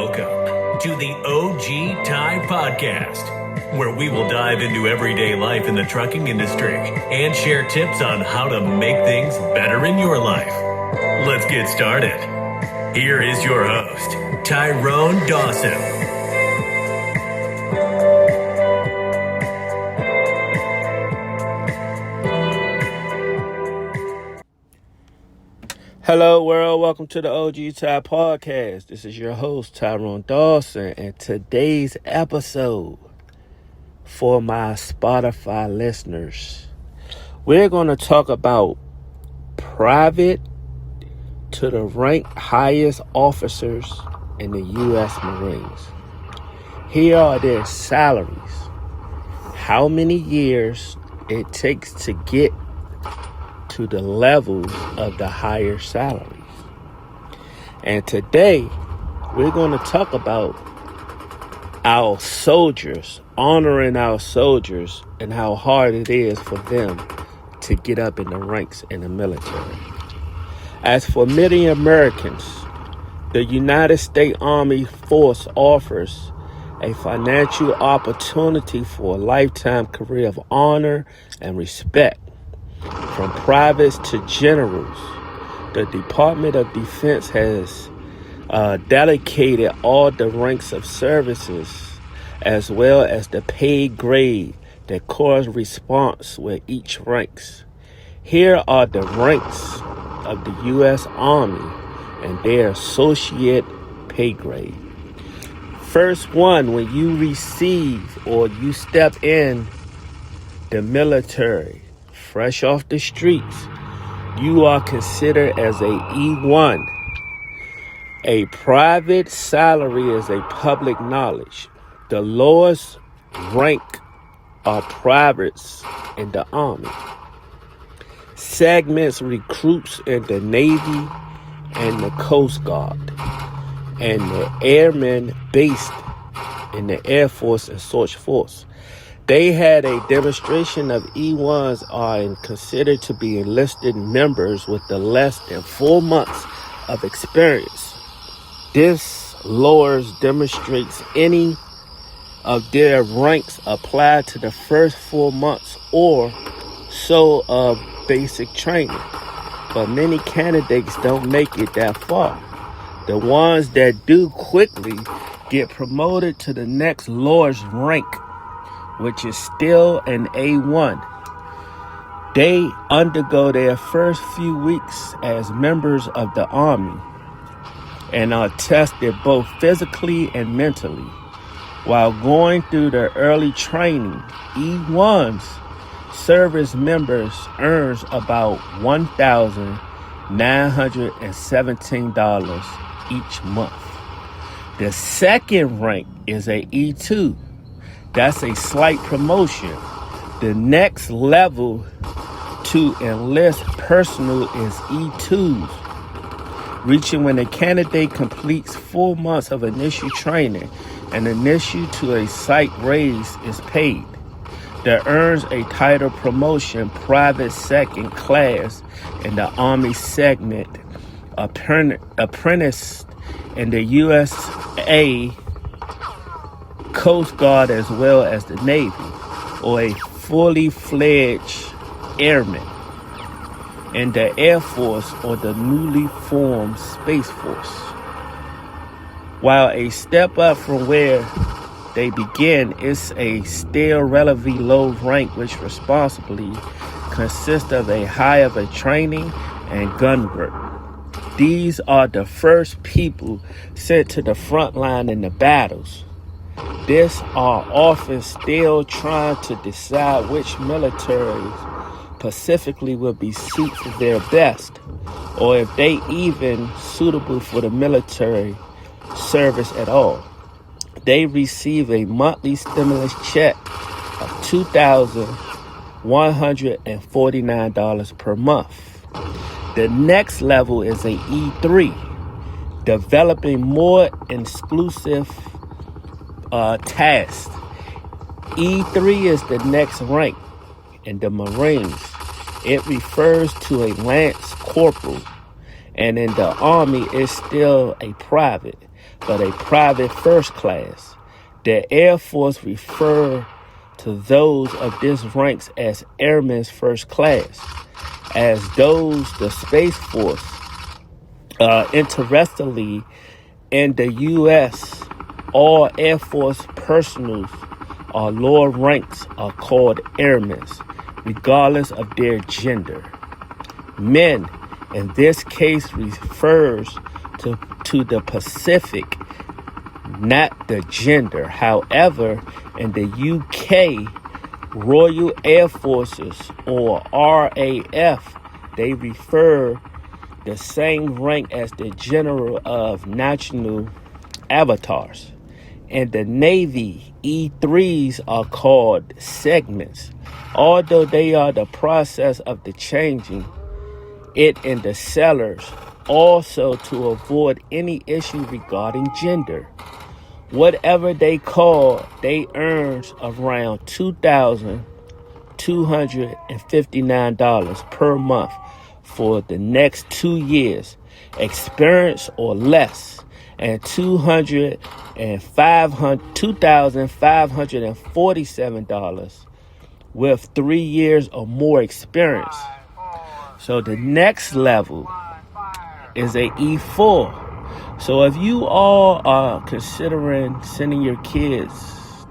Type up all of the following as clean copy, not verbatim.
Welcome to the OG Tie Podcast, where we will dive into everyday life in the trucking industry and share tips on how to make things better in your life. Let's get started. Here is your host, Tyrone Dawson. Hello world, welcome to the OG Tie Podcast. This is your host, Tyrone Dawson, and today's episode for my Spotify listeners, we're going to talk about private to the rank highest officers in the U.S. Marines. Here are their salaries, how many years it takes to get to the levels of the higher salaries. And today, we're going to talk about our soldiers, honoring our soldiers, and how hard it is for them to get up in the ranks in the military. As for many Americans, the United States Army Force offers a financial opportunity for a lifetime career of honor and respect. From privates to generals, the Department of Defense has dedicated all the ranks of services as well as the pay grade that corresponds with each ranks. Here are the ranks of the U.S. Army and their associate pay grade. First one, when you receive or you step in the military, fresh off the streets, you are considered as a E1. A private salary is a public knowledge. The lowest rank are privates in the Army. Segments recruits in the Navy and the Coast Guard, and the airmen based in the Air Force and Search Force. They had a demonstration of E1s are considered to be enlisted members with the less than 4 months of experience. This lowers demonstrates any of their ranks apply to the first 4 months or so of basic training. But many candidates don't make it that far. The ones that do quickly get promoted to the next lowest rank, which is still an A1. They undergo their first few weeks as members of the Army and are tested both physically and mentally. While going through the early training, E1's service members earns about $1,917 each month. The second rank is a E2. That's a slight promotion. The next level to enlist personnel is E2s, reaching when a candidate completes 4 months of initial training and initial to a site raise is paid. That earns a title promotion, private second class in the Army segment, apprentice in the USA Coast Guard as well as the Navy, or a fully fledged airman in the Air Force or the newly formed Space Force. While a step up from where they begin is a still relatively low rank, which responsibly consists of a high of a training and gun work. These are the first people sent to the front line in the battles. This are often still trying to decide which militaries specifically will be suited for their best, or if they even suitable for the military service at all. They receive a monthly stimulus check of $2,149 per month. The next level is a E3, developing more exclusive tasks. E3 is the next rank in the Marines. It refers to a lance corporal, and in the Army it's still a private. but a private first class. The Air Force refer to those of this ranks as Airmen's First Class, as those the Space Force. Interestingly, in the U.S., all Air Force personnel or lower ranks are called airmen, regardless of their gender. Men, in this case, refers to the Pacific, not the gender. However, in the UK, Royal Air Forces, or RAF, they refer the same rank as the General of National Avatars. In the Navy, E3s are called segments, although they are the process of the changing it in the sellers, also to avoid any issue regarding gender. Whatever they call, they earns around $2,259 per month for the next 2 years, experience or less, and $2,547 with 3 years or more experience. So the next level is a E4. So if you all are considering sending your kids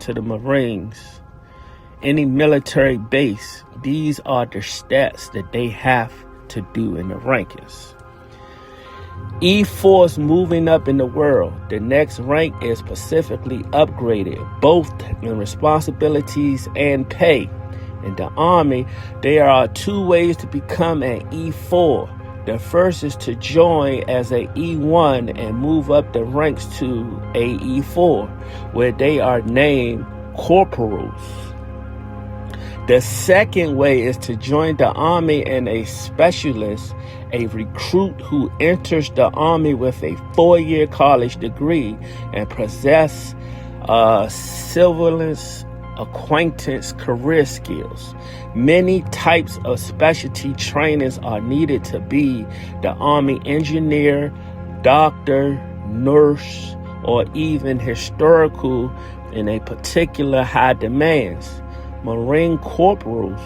to the Marines, any military base, these are the stats that they have to do in the rankings. E4 is moving up in the world. The next rank is specifically upgraded, both in responsibilities and pay. In the Army, there are 2 ways to become an E4. The first is to join as a E1 and move up the ranks to a E4, where they are named corporals. The second way is to join the Army and a specialist, a recruit who enters the Army with a 4-year college degree and possess civilians acquaintance career skills. Many types of specialty trainings are needed to be the Army engineer, doctor, nurse, or even historical in a particular high demands. Marine corporals,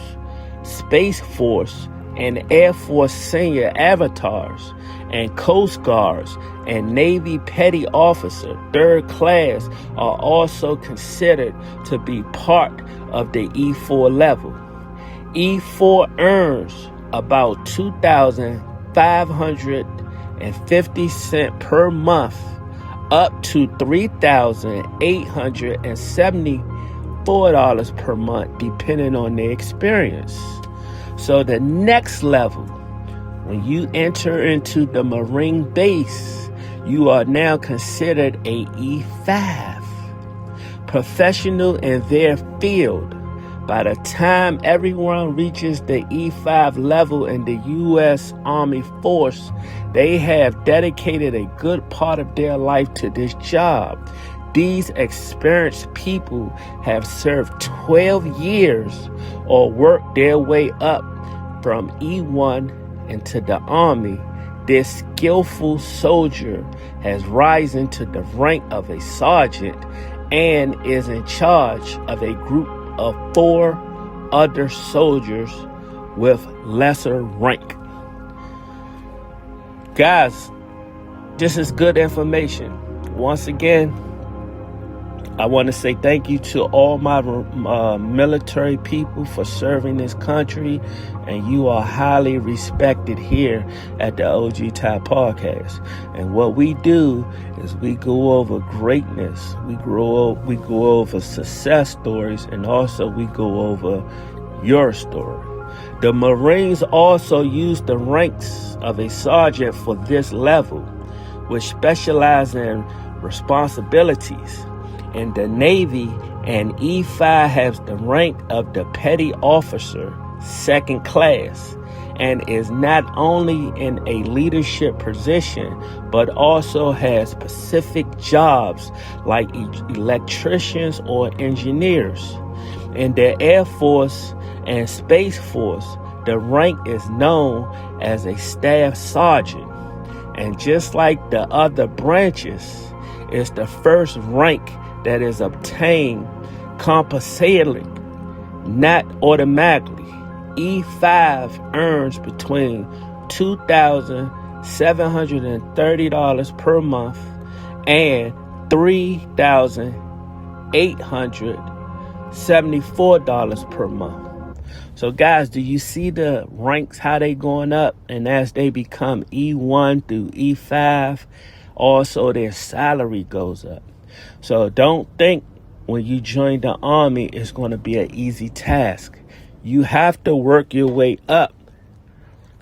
Space Force, and Air Force senior avatars, and Coast Guards and Navy Petty Officer 3rd class are also considered to be part of the E4 level. E4 earns about $2,550 per month, up to $3,874 per month, depending on their experience. So the next level, when you enter into the Marine base, you are now considered a E5, professional in their field. By the time everyone reaches the E5 level in the U.S. Army Force, they have dedicated a good part of their life to this job. These experienced people have served 12 years or worked their way up from E1 into the Army. This skillful soldier has risen to the rank of a sergeant and is in charge of a group of 4 other soldiers with lesser rank. Guys, this is good information. Once again, I want to say thank you to all my military people for serving this country, and you are highly respected here at the OG Ty Podcast. And what we do is we go over greatness, we go over success stories, and also we go over your story. The Marines also use the ranks of a sergeant for this level, which specialize in responsibilities. In the Navy, an E5 has the rank of the Petty Officer, 2nd class, and is not only in a leadership position, but also has specific jobs like electricians or engineers. In the Air Force and Space Force, the rank is known as a Staff Sergeant. And just like the other branches, is the first rank that is obtained compulsorily, not automatically. E5 earns between $2,730 per month and $3,874 per month. So guys, do you see the ranks, how they going up? And as they become E1 through E5, also their salary goes up. So don't think when you join the Army it's going to be an easy task. You have to work your way up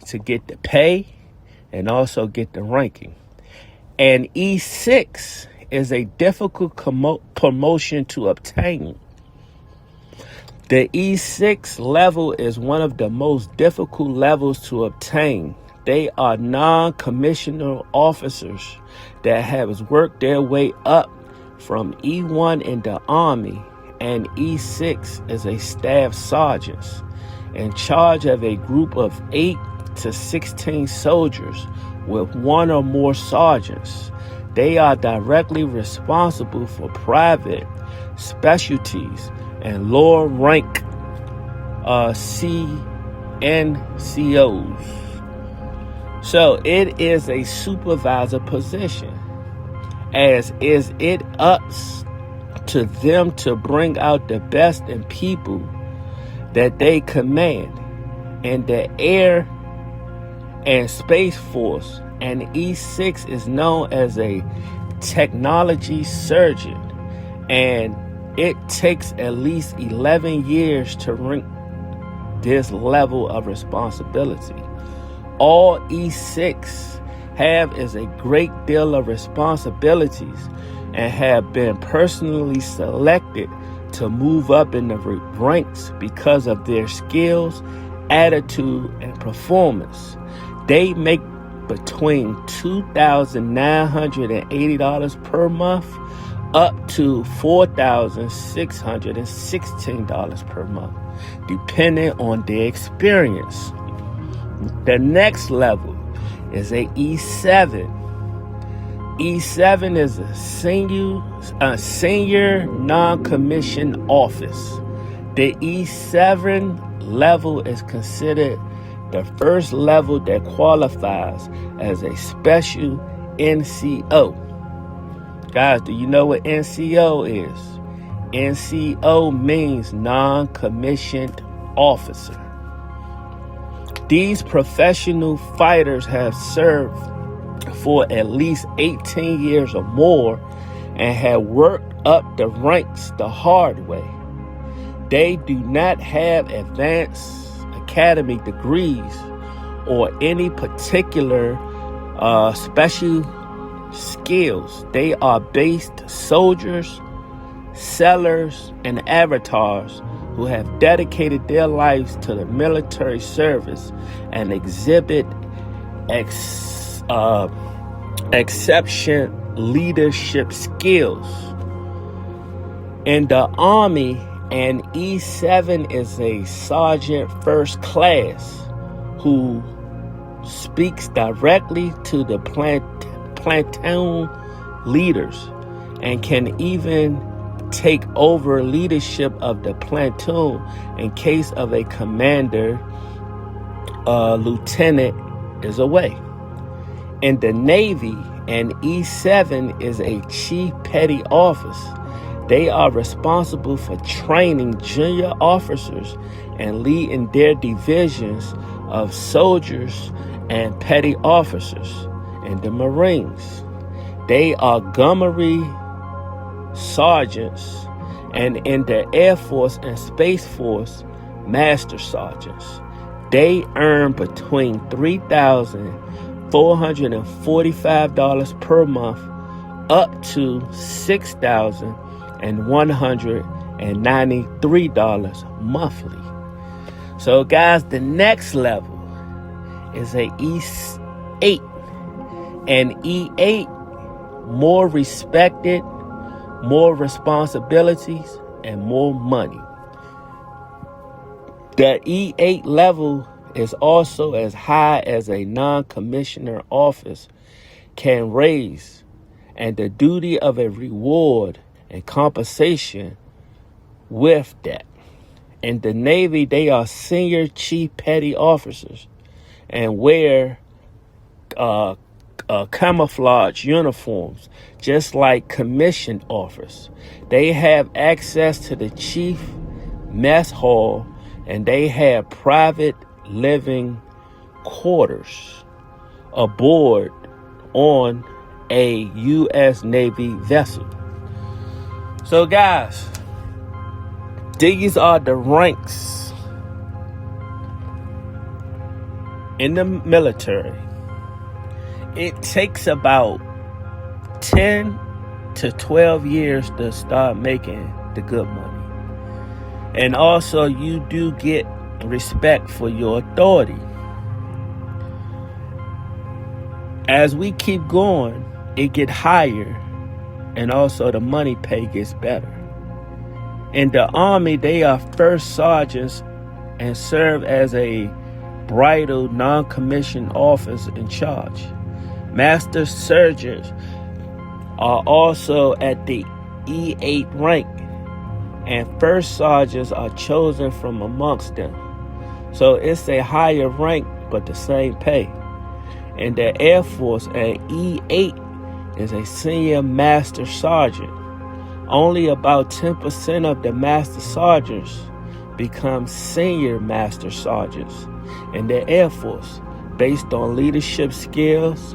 to get the pay and also get the ranking. And E6 is a difficult promotion to obtain. The E6 level is one of the most difficult levels to obtain. They are non-commissioned officers that have worked their way up from E1 in the Army, and E6 is a staff sergeant in charge of a group of 8 to 16 soldiers with one or more sergeants. They are directly responsible for private specialties and lower rank CNCOs. So it is a supervisor position, as is it up to them to bring out the best in people that they command. In the Air and Space Force, and E6 is known as a technology surgeon, and it takes at least 11 years to reach this level of responsibility. All E6 have is a great deal of responsibilities and have been personally selected to move up in the ranks because of their skills, attitude, and performance. They make between $2,980 per month up to $4,616 per month, depending on their experience. The next level is a E7. E7 is a senior non-commissioned office. The E7 level is considered the first level that qualifies as a special NCO. Guys, do you know what NCO is? NCO means non-commissioned officer. These professional fighters have served for at least 18 years or more and have worked up the ranks the hard way. They do not have advanced academy degrees or any particular special skills. They are based soldiers, sellers, and avatars who have dedicated their lives to the military service and exhibit exceptional leadership skills. In the Army, an E7 is a sergeant first class who speaks directly to the platoon leaders and can even take over leadership of the platoon in case of a commander lieutenant is away. In the Navy, an E7 is a chief petty officer. They are responsible for training junior officers and leading their divisions of soldiers and petty officers. In the Marines, they are gunnery sergeants, and in the Air Force and Space Force, master sergeants. They earn between $3,445 per month up to $6,193 monthly. So guys, the next level is a E8. And E8, more respected, more responsibilities, and more money. The E8 level is also as high as a non-commissioner office can raise, and the duty of a reward and compensation with that. In the Navy, they are senior chief petty officers and wear camouflage uniforms, just like commissioned officers. They have access to the chief mess hall, and they have private living quarters aboard on a U.S. Navy vessel. So guys, these are the ranks in the military. It takes about 10 to 12 years to start making the good money. And also you do get respect for your authority. As we keep going, it gets higher, and also the money pay gets better. In the Army, they are first sergeants and serve as a bridal non-commissioned officer in charge. Master sergeants are also at the E8 rank, and first sergeants are chosen from amongst them. So it's a higher rank, but the same pay. In the Air Force, an E8 is a senior master sergeant. Only about 10% of the master sergeants become senior master sergeants in the Air Force based on leadership skills,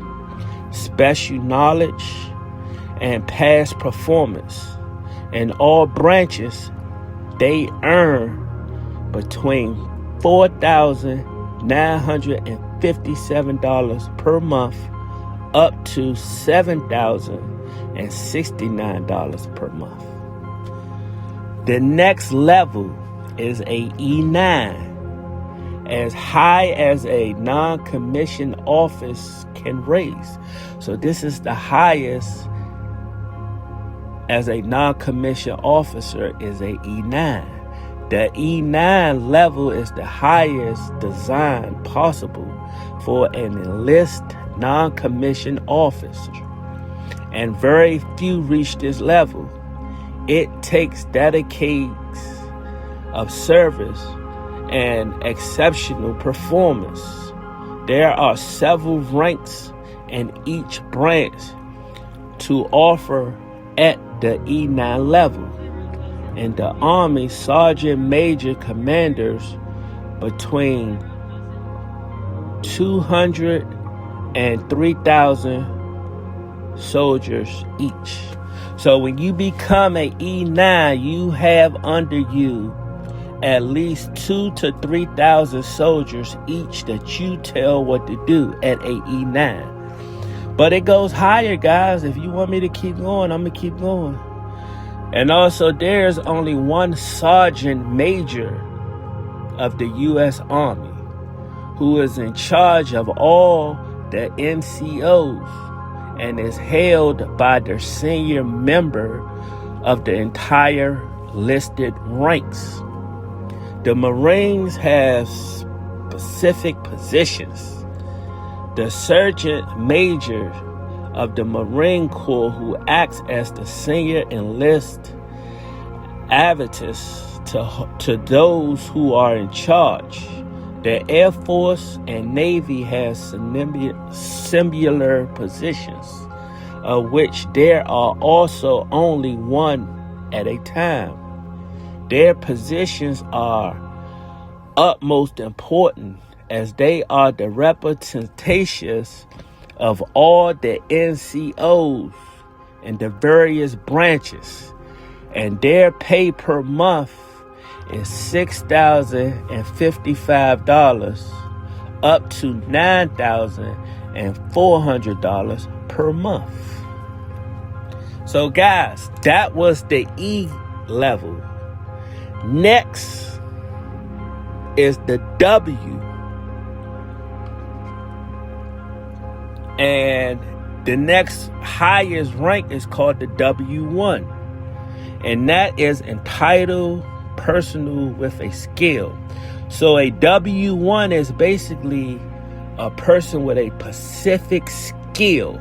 special knowledge, and past performance. In all branches, they earn between $4,957 per month up to $7,069 per month. The next level is a E9, as high as a non-commissioned office can raise. So this is the highest as a non-commissioned officer is a E9. The E9 level is the highest design possible for an enlisted non-commissioned officer, and very few reach this level. It takes decades of service and exceptional performance. There are several ranks in each branch to offer at the E9 level. In the Army, sergeant major commanders between 200 and 3,000 soldiers each. So when you become a E9, you have under you at least 2,000 to 3,000 soldiers each that you tell what to do at a E9. But it goes higher, guys. If you want me to keep going, I'm going to keep going. And also, there's only one sergeant major of the U.S. Army who is in charge of all the NCOs and is held by the senior member of the entire listed ranks. The Marines have specific positions. The Sergeant Major of the Marine Corps, who acts as the senior enlist advocate to those who are in charge. The Air Force and Navy has similar positions, of which there are also only one at a time. Their positions are utmost important as they are the representations of all the NCOs in the various branches, and their pay per month is $6,055 up to $9,400 per month. So guys, that was the E level. Next is the W, and the next highest rank is called the W1, and that is entitled personal with a skill. So a W1 is basically a person with a specific skill,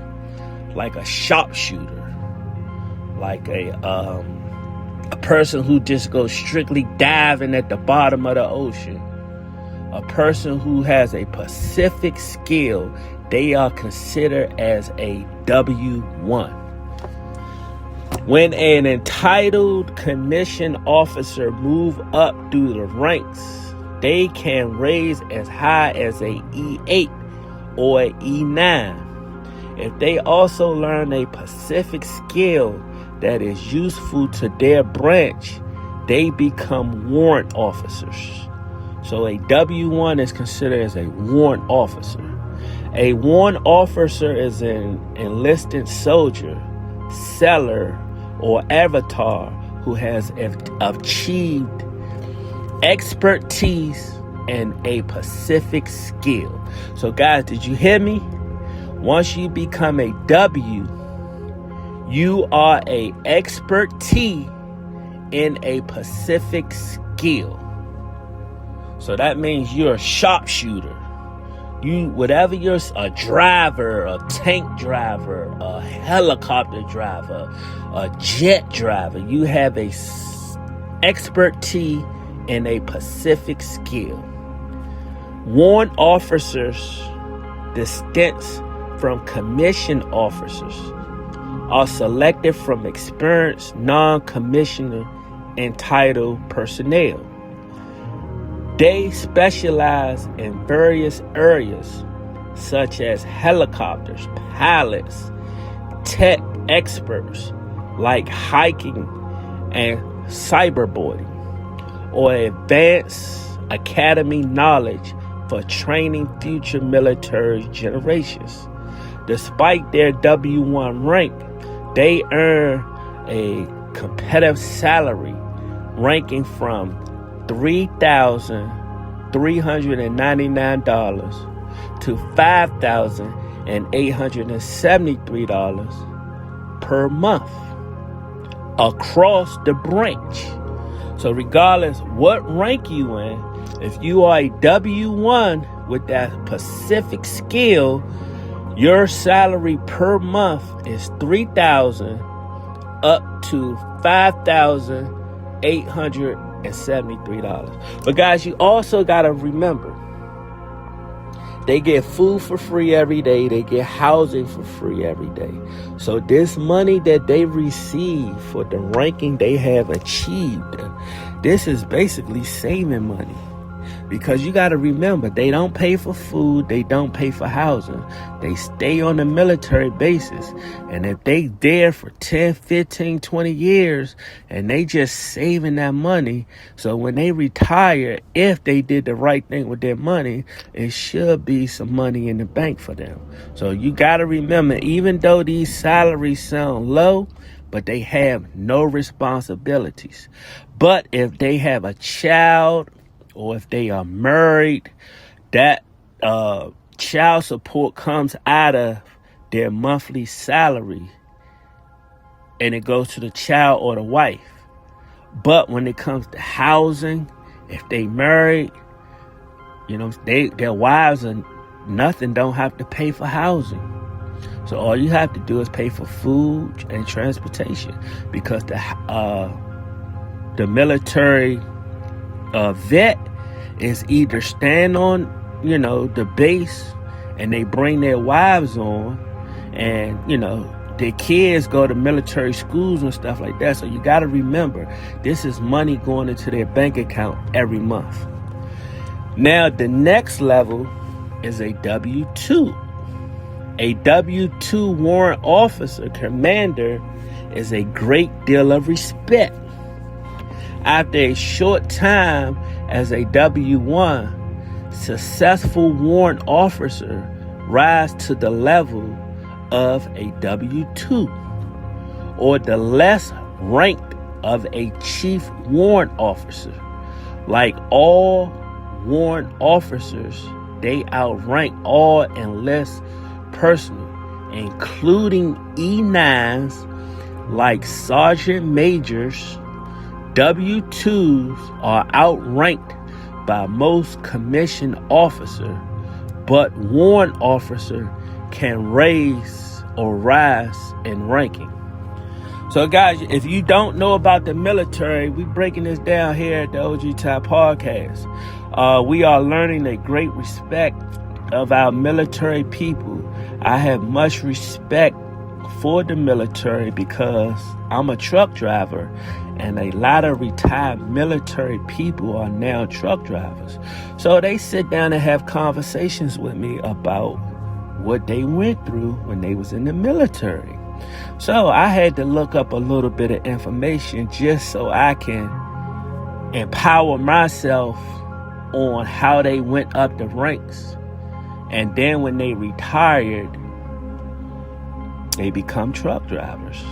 like a sharpshooter, like a person who just goes strictly diving at the bottom of the ocean, a person who has a specific skill, they are considered as a W1. When an entitled commissioned officer move up through the ranks, they can raise as high as a E8 or a E9. If they also learn a specific skill that is useful to their branch, they become warrant officers. So a W1 is considered as a warrant officer. A warrant officer is an enlisted soldier, seller, or avatar who has achieved expertise and a specific skill. So guys, did you hear me? Once you become a W, you are a expertise in a specific skill. So that means you're a sharpshooter. Whatever you're, a driver, a tank driver, a helicopter driver, a jet driver, you have a expertise in a specific skill. Warrant officers, distinct from commissioned officers, are selected from experienced non-commissioned entitled personnel. They specialize in various areas such as helicopters, pilots, tech experts like hiking and cyberboarding, or advanced academy knowledge for training future military generations. Despite their W1 rank, they earn a competitive salary ranking from $3,399 to $5,873 per month across the branch. So regardless what rank you in, if you are a W1 with that specific skill, your salary per month is $3,000 up to $5,873. But guys, you also got to remember, they get food for free every day. They get housing for free every day. So this money that they receive for the ranking they have achieved, this is basically saving money. Because you got to remember, they don't pay for food, they don't pay for housing. They stay on the military basis. And if they there for 10, 15, 20 years, and they just saving that money, so when they retire, if they did the right thing with their money, it should be some money in the bank for them. So you got to remember, even though these salaries sound low, but they have no responsibilities. But if they have a child, or if they are married, that child support comes out of their monthly salary and it goes to the child or the wife. But when it comes to housing, if they married, their wives and nothing don't have to pay for housing. So all you have to do is pay for food and transportation, because the military vet is either stand on, the base and they bring their wives on, and, their kids go to military schools and stuff like that. So you got to remember, this is money going into their bank account every month. Now, the next level is a W-2. A W-2 warrant officer commander is a great deal of respect. After a short time as a W-1, successful warrant officer rise to the level of a W-2, or the less ranked of a chief warrant officer. Like all warrant officers, they outrank all enlist personnel, including E9s like sergeant majors. W-2s are outranked by most commissioned officer, but warrant officer can raise or rise in ranking. So guys, if you don't know about the military, we breaking this down here at the OG Type Podcast. We are learning a great respect of our military people. I have much respect for the military because I'm a truck driver, and a lot of retired military people are now truck drivers. So they sit down and have conversations with me about what they went through when they was in the military. So I had to look up a little bit of information just so I can empower myself on how they went up the ranks. And then when they retired, they become truck drivers.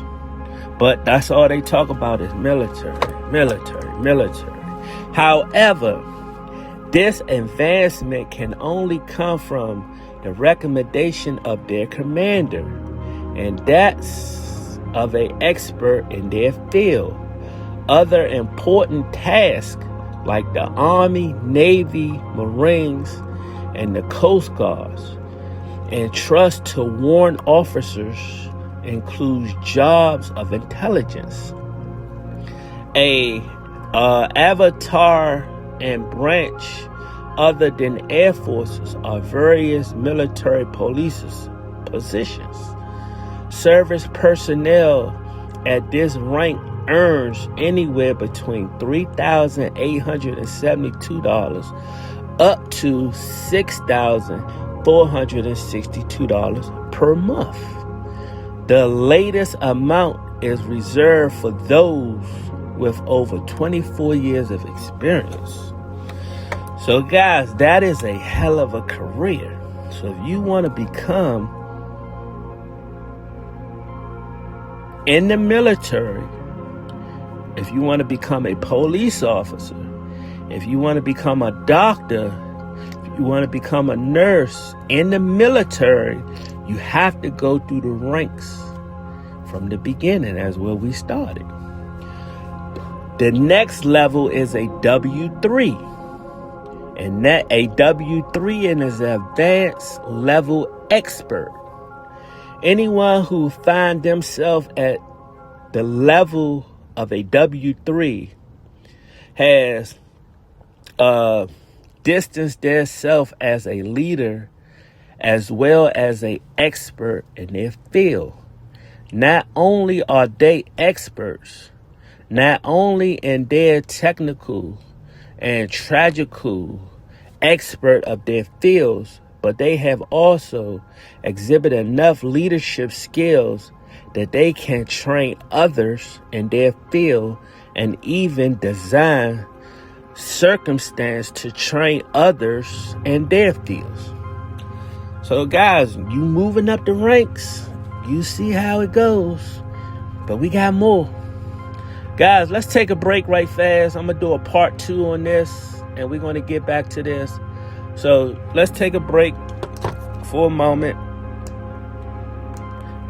But that's all they talk about is military. However, this advancement can only come from the recommendation of their commander, and that's of an expert in their field. Other important tasks like the Army, Navy, Marines, and the Coast Guards and trust to warrant officers includes jobs of intelligence. Avatar and branch other than air forces are various military positions. Service personnel at this rank earns anywhere between $3,872 up to $6,462 per month. The latest amount is reserved for those with over 24 years of experience. So guys, that is a hell of a career. So if you want to become in the military, if you want to become a police officer, if you want to become a doctor, if you want to become a nurse in the military, you have to go through the ranks from the beginning, as where we started. The next level is a W3. And that a W3 is an advanced level expert. Anyone who find themselves at the level of a W3 has distanced themselves as a leader as well as an expert in their field. Not only are they experts, not only in their technical and tragical expert of their fields, but they have also exhibited enough leadership skills that they can train others in their field and even design circumstance to train others in their fields. So guys, you moving up the ranks, you see how it goes, but we got more. Guys, let's take a break right fast. I'm going to do a part 2 on this, and we're going to get back to this. So let's take a break for a moment,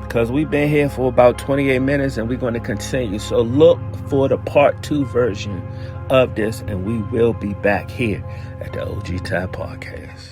because we've been here for about 28 minutes, and we're going to continue. So look for the part 2 version of this, and we will be back here at the OG Type Podcast.